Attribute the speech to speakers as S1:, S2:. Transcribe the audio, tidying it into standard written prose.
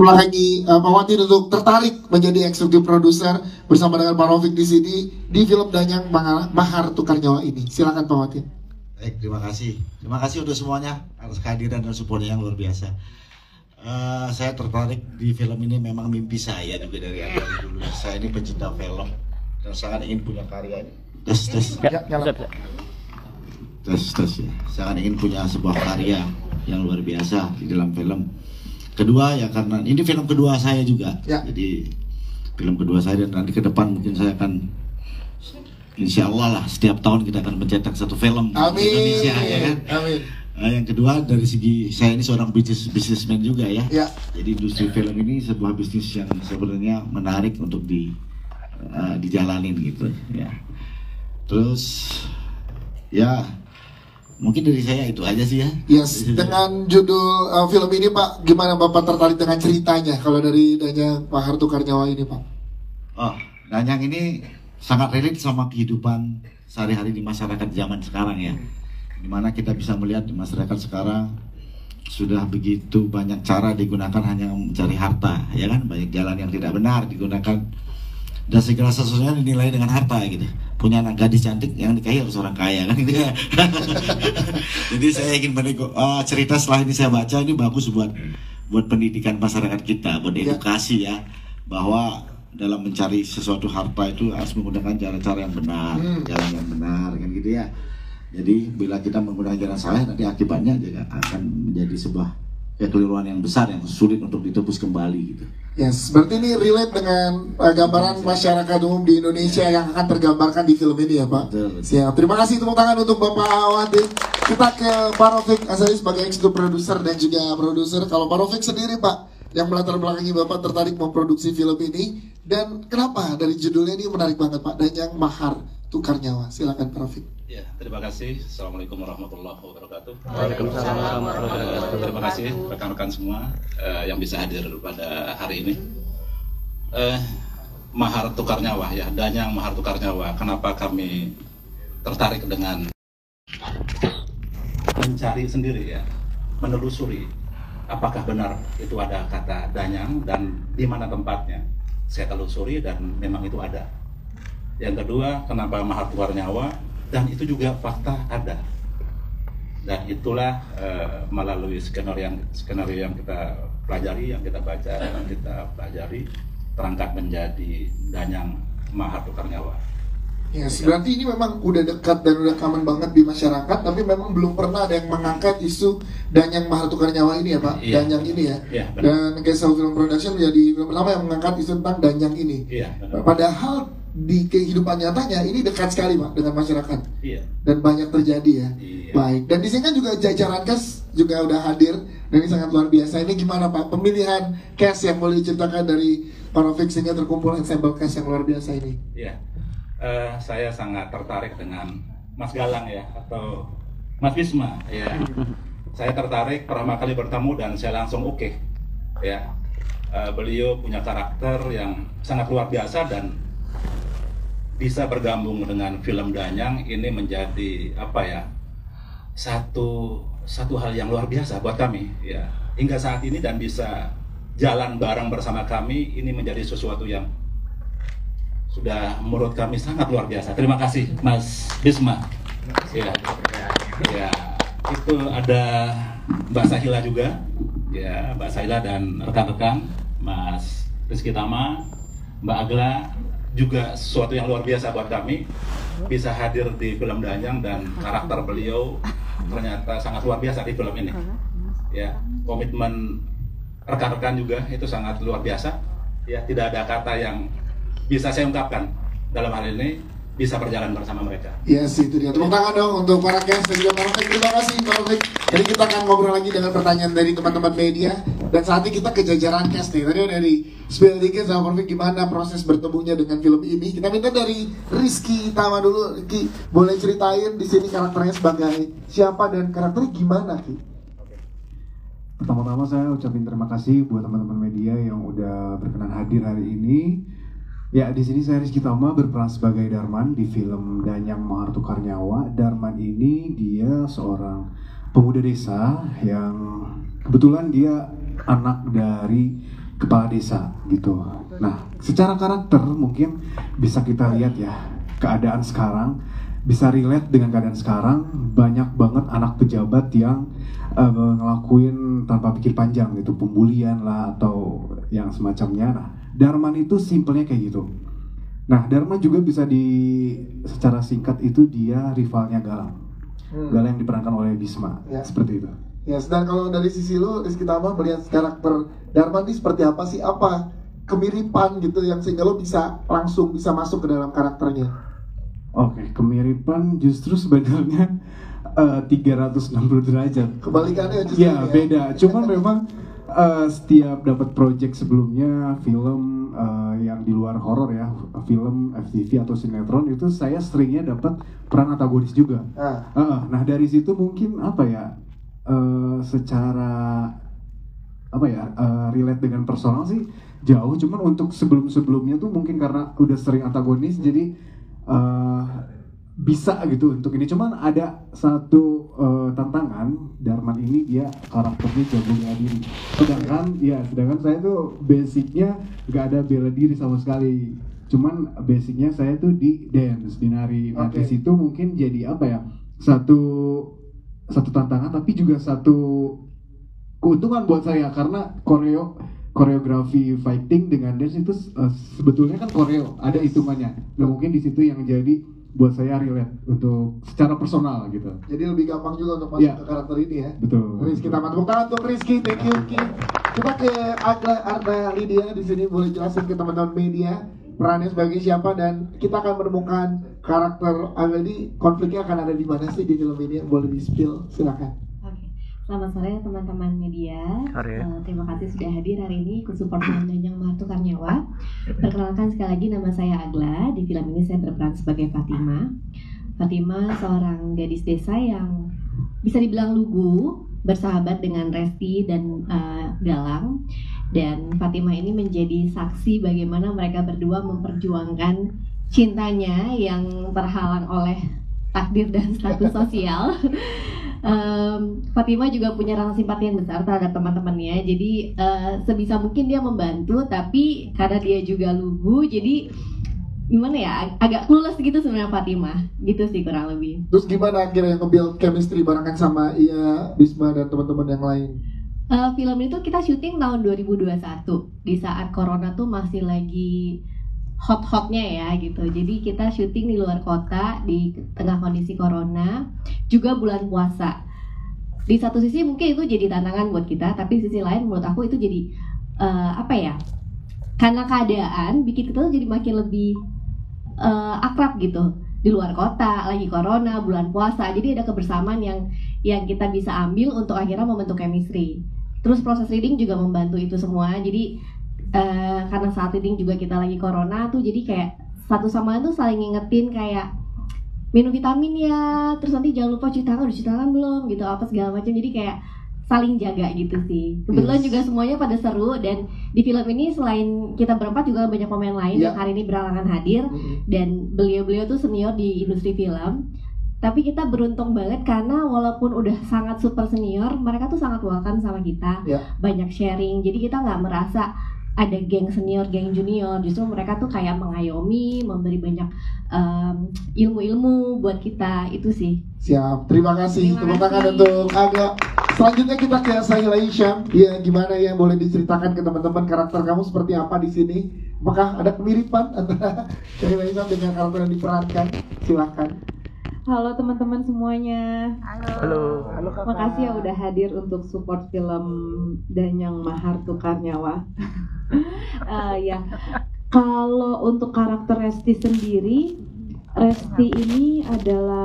S1: membelakangi Pak Watin untuk tertarik menjadi eksekutif produser bersama dengan Pak Raufik di sini di film Danyang Mahar Tukar Nyawa ini. Silakan Pak Watin.
S2: Baik, terima kasih. Terima kasih untuk semuanya atas kehadiran dan supportnya yang luar biasa. Saya tertarik di film ini, memang mimpi saya juga dari dulu. Saya ini pencinta film dan sangat ingin punya karya ini. Tes ya. Sangat ingin punya sebuah karya yang luar biasa di dalam film. Kedua ya karena ini film kedua saya juga. Ya. Jadi film kedua saya, dan nanti ke depan mungkin saya akan, insya Allah lah, setiap tahun kita akan mencetak satu film.
S1: Amin.
S2: Di Indonesia, ya kan?
S1: Amin.
S2: Yang kedua, dari segi saya ini seorang businessman juga ya.
S1: Ya. Jadi
S2: industri film ini sebuah bisnis yang sebenarnya menarik untuk dijalanin gitu ya. Terus ya mungkin dari saya itu aja sih ya.
S1: Yes. Dengan judul film ini Pak, gimana Bapak tertarik dengan ceritanya kalau dari Danyang Mahar Tukar Nyawa ini Pak?
S2: Oh, Danyang ini sangat relate sama kehidupan sehari-hari di masyarakat zaman sekarang ya. Dimana kita bisa melihat di masyarakat sekarang sudah begitu banyak cara digunakan hanya mencari harta, ya kan? Banyak jalan yang tidak benar digunakan, dan segala sesuatunya dinilai dengan harta gitu. Punya anak gadis cantik yang nikahi harus orang kaya kan gitu ya. Jadi saya ingin cerita setelah ini saya baca ini bagus buat pendidikan masyarakat kita, buat edukasi ya, bahwa dalam mencari sesuatu harta itu harus menggunakan cara-cara yang benar, jalan yang benar kan gitu ya. Jadi bila kita menggunakan jalan salah, nanti akibatnya juga akan menjadi sebuah kekeliruan yang besar yang sulit untuk ditebus kembali gitu.
S1: Yes, berarti ini relate dengan gambaran masyarakat umum di Indonesia yang akan tergambarkan di film ini ya Pak.
S2: Betul.
S1: Siap. Terima kasih, tepuk tangan untuk Bapak Watin. Kita ke Pak Raufik Asari sebagai eksekutif produser dan juga produser. Kalau Pak Raufik sendiri Pak, yang melatar belakangi Bapak tertarik memproduksi film ini, dan kenapa dari judulnya ini menarik banget Pak, Danyang Mahar Tukar Nyawa. Silakan Pak Raufik.
S3: Ya, terima kasih. Assalamualaikum warahmatullahi wabarakatuh.
S4: Waalaikumsalam warahmatullahi wabarakatuh.
S3: Terima kasih rekan-rekan semua yang bisa hadir pada hari ini. Mahar Tukar Nyawa ya, Danyang Mahar Tukar Nyawa. Kenapa kami tertarik dengan mencari sendiri ya, menelusuri apakah benar itu ada kata Danyang dan di mana tempatnya. Saya telusuri dan memang itu ada. Yang kedua, kenapa Mahar Tukar Nyawa? Dan itu juga fakta ada, dan itulah melalui skenario yang kita pelajari, yang kita baca, yang kita pelajari, terangkat menjadi Danyang Mahar Tukar Nyawa.
S1: Yes, berarti ini memang udah dekat dan udah common banget di masyarakat, tapi memang belum pernah ada yang mengangkat isu Danyang Mahar Tukar Nyawa ini ya Pak.
S3: Iya.
S1: Danyang ini ya.
S3: Iya,
S1: dan Gesau Film Production menjadi film pertama yang mengangkat isu tentang Danyang ini.
S3: Iya,
S1: padahal di kehidupan nyatanya ini dekat sekali Pak dengan masyarakat.
S3: Iya.
S1: Dan banyak terjadi ya.
S3: Iya.
S1: Baik. Dan di sini kan juga jajaran cast juga udah hadir, dan ini sangat luar biasa. Ini gimana Pak pemilihan cast yang boleh diceritakan dari Pak Raufik sehingga terkumpul ensemble cast yang luar biasa ini?
S3: Iya. Saya sangat tertarik dengan Mas Galang ya, atau Mas Bisma ya. Saya tertarik pertama kali bertemu dan saya langsung oke. Ya. Beliau punya karakter yang sangat luar biasa dan bisa bergabung dengan film Danyang ini menjadi apa ya, satu hal yang luar biasa buat kami ya hingga saat ini, dan bisa jalan bareng bersama kami ini menjadi sesuatu yang sudah menurut kami sangat luar biasa. Terima kasih Mas Bisma. Ya, itu ada Mbak Sahila juga ya, Mbak Sahila dan rekan-rekan, Mas Rizky Tama, Mbak Agla, juga sesuatu yang luar biasa buat kami bisa hadir di film Danyang, dan karakter beliau ternyata sangat luar biasa di film ini ya. Komitmen rekan-rekan juga itu sangat luar biasa ya, tidak ada kata yang bisa saya ungkapkan dalam hal ini bisa berjalan bersama mereka.
S1: Yes, itu dia. Tepuk tangan dong untuk para guest dan juga Pak Raufik. Terima kasih Pak Raufik. Jadi kita akan ngobrol lagi dengan pertanyaan dari teman-teman media, dan saat ini kita ke jajaran cast nih. Tadi dari spill dikit sama Pak Raufik gimana proses bertemunya dengan film ini. Kita minta dari Rizky Tama dulu. Rizky, boleh ceritain di sini karakternya sebagai siapa dan karakternya gimana Ki?
S5: Pertama-tama saya ucapin terima kasih buat teman-teman media yang udah berkenan hadir hari ini. Ya, di sini saya Rizky Tama berperan sebagai Darman di film Danyang Mahar Tukar Nyawa. Darman ini dia seorang pemuda desa yang kebetulan dia anak dari kepala desa gitu. Nah, secara karakter mungkin bisa kita lihat ya, keadaan sekarang bisa relate dengan keadaan sekarang. Banyak banget anak pejabat yang ngelakuin tanpa pikir panjang gitu, pembulian lah atau yang semacamnya. Nah, Darman itu simpelnya kayak gitu. Nah, Darman juga bisa secara singkat itu dia rivalnya Galang. Galang yang diperankan oleh Bisma, seperti itu.
S1: Ya, dan kalau dari sisi lu, Rizky Tama melihat karakter Darman ini seperti apa sih? Apa kemiripan gitu yang sehingga lo bisa langsung bisa masuk ke dalam karakternya?
S5: Oke, kemiripan justru sebenarnya 360 derajat.
S1: Kebalikannya justru
S5: ya, beda. Cuman memang setiap dapat project sebelumnya, film yang di luar horor ya, film FTV atau sinetron, itu saya seringnya dapat peran antagonis juga. Nah, dari situ mungkin apa ya, secara apa ya, relate dengan personal sih jauh. Cuman untuk sebelum-sebelumnya tuh mungkin karena udah sering antagonis, jadi bisa gitu untuk ini. Cuman ada satu tantangan, Darman ini dia karakternya jago bela diri. Sedangkan saya tuh basicnya nggak ada bela diri sama sekali. Cuman basicnya saya tuh di dance, di nari. Nah, di situ mungkin jadi apa ya, satu tantangan tapi juga satu keuntungan buat saya, karena koreografi fighting dengan dance itu sebetulnya kan koreo, ada hitungannya. Nah, mungkin di situ yang jadi buat saya relate untuk secara personal gitu.
S1: Jadi lebih gampang juga untuk masuk ke karakter ini ya.
S5: Betul.
S1: Rizky Tama, tepuk tangan untuk Rizky, thank you Ki. Coba ke Arda Lydia di sini, boleh jelasin ke teman-teman media perannya sebagai siapa, dan kita akan menemukan karakter Agla ini, konfliknya akan ada di mana sih di film ini, boleh di spill, silakan.
S6: Selamat sore teman-teman media. Terima kasih sudah hadir hari ini ikut support film Danyang Mahartu Karnyawa. Perkenalkan sekali lagi, nama saya Agla. Di film ini saya berperan sebagai Fatima. Fatima seorang gadis desa yang bisa dibilang lugu, bersahabat dengan Resti dan Galang. Dan Fatima ini menjadi saksi bagaimana mereka berdua memperjuangkan cintanya yang terhalang oleh takdir dan status sosial. Fatima juga punya rasa simpati yang besar terhadap teman-temannya. Jadi sebisa mungkin dia membantu, tapi karena dia juga lugu, jadi gimana ya, agak clueless gitu sebenarnya Fatima. Gitu sih kurang lebih.
S1: Terus gimana akhirnya nge-build chemistry barengan sama Bisma dan teman-teman yang lain?
S6: Film itu kita syuting tahun 2021 di saat corona tuh masih lagi hot-hotnya ya gitu. Jadi kita syuting di luar kota di tengah kondisi corona, juga bulan puasa. Di satu sisi mungkin itu jadi tantangan buat kita, tapi sisi lain menurut aku itu jadi apa ya, karena keadaan bikin kita tuh jadi makin lebih akrab gitu. Di luar kota, lagi corona, bulan puasa, jadi ada kebersamaan yang kita bisa ambil untuk akhirnya membentuk chemistry. Terus proses reading juga membantu itu semua. Jadi karena saat reading juga kita lagi corona tuh, jadi kayak satu sama lain tuh saling ngingetin kayak minum vitamin ya, terus nanti jangan lupa cuci tangan, udah cuci tangan belum gitu, apa segala macam. Jadi kayak saling jaga gitu sih. Kebetulan juga semuanya pada seru, dan di film ini selain kita berempat juga banyak pemain lain yang hari ini berhalangan hadir, dan beliau-beliau tuh senior di industri film. Tapi kita beruntung banget karena walaupun udah sangat super senior, mereka tuh sangat welcome sama kita, banyak sharing. Jadi kita nggak merasa ada geng senior, geng junior. Justru mereka tuh kayak mengayomi, memberi banyak ilmu-ilmu buat kita. Itu sih.
S1: Siap, terima kasih. Tepuk tangan untuk Agla. Selanjutnya kita ke Sahila Hisham. Ya, gimana ya, boleh diceritakan ke teman-teman karakter kamu seperti apa di sini? Apakah ada kemiripan antara Sahila Hisham dengan karakter yang diperankan? Silakan.
S7: Halo teman-teman semuanya.
S4: Halo.
S7: Makasih ya udah hadir untuk support film Danyang Mahartu Karnyawa. Ya, kalau untuk karakter Resti sendiri, Resti ini adalah